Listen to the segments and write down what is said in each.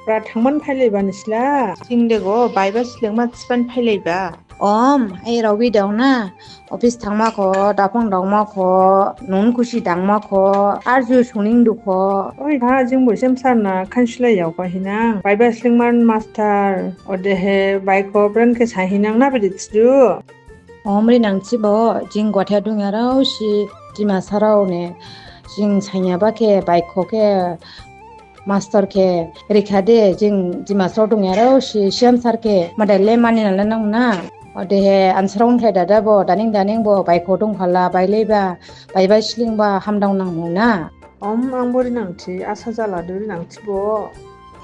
रा थांमान फायलायबा नोंसला जिंदेगो बायबा सिलें मानसिबान फायलायबा ai rawi dauna office thangmako dapang dangmako non kusi dangmako arju suning dukho ओइ हा जोंबो सेमसारना खानसुलायाव बाहिनां बायबा सिलेंमान मास्टार अदेहे बाइको ब्रेनके साहिनां ना बिदि थिदु omri nangchibo jing gwathya dungyarau si tima sarau ne jing sainyaba ke baiko ke master ke rekhade jing tima sarau dungyarau si siamsar ke madalle mani nalanang na odehe ansarong thai dada bo daning bo baiko dong phala baileba baiba silingba hamdang nangmu na आंबोरि नांथि आसा जाला दोरि नांथिबो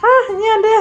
हा निया दे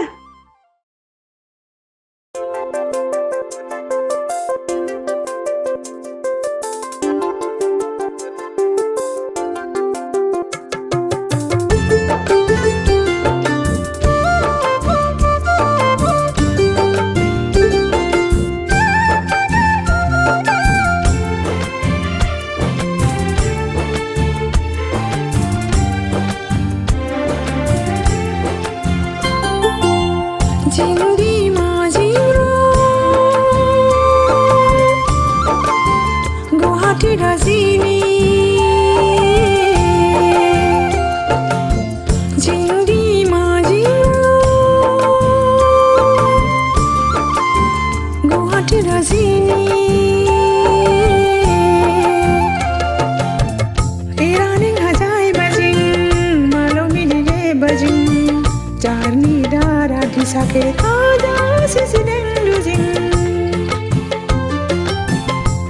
Sakit ada sisi dan losing.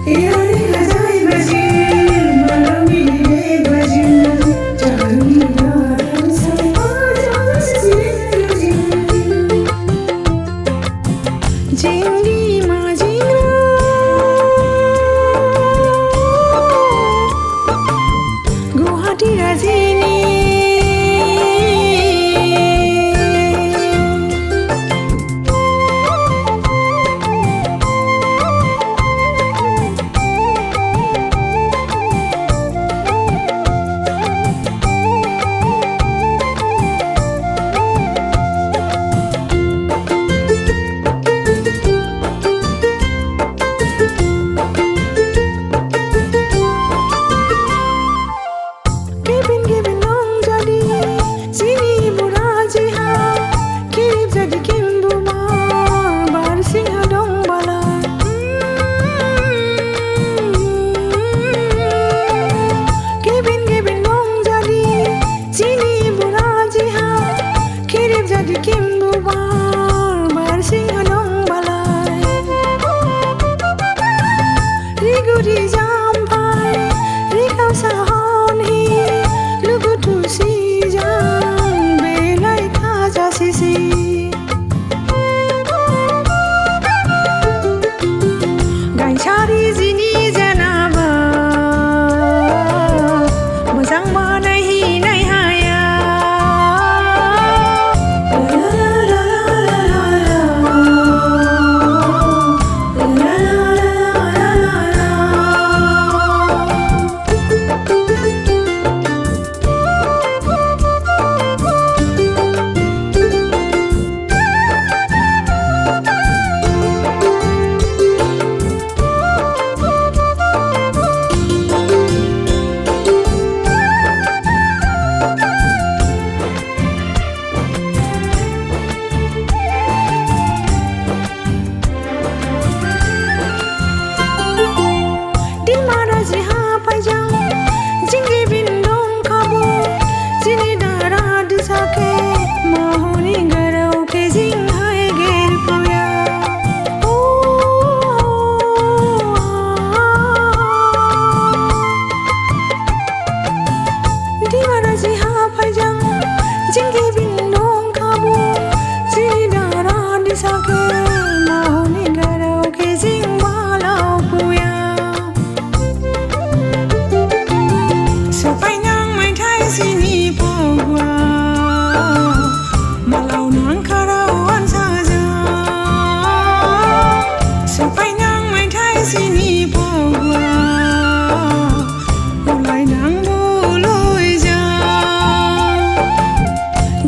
Ini azai bajin, malam ini bajin. Jangan biarkan saya ada sisi dan losing. Jindi majingra, Guwahati Rajini.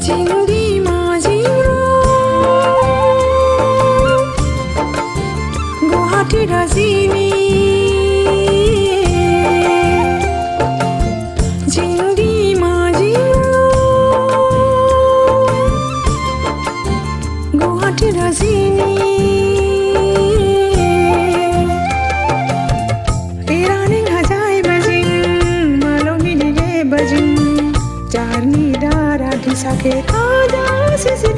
Jindi majingra जिंगदी माजिंगा Guwahati Rajini Iraning hajai bajing malongi dige bajing charni dara disake ada sisi